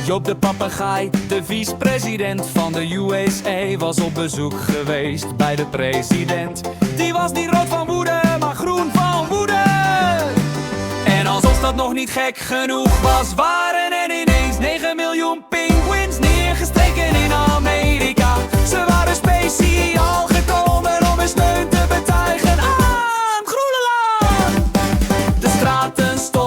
Joop de papegaai, de vice-president van de USA, was op bezoek geweest bij de president. Die was niet rood van woede, maar groen van woede. En alsof dat nog niet gek genoeg was, waren er ineens 9 miljoen pinguïns neergestreken in Amerika. Ze waren speciaal gekomen om hun steun te betuigen aan Groenland. De straten stonden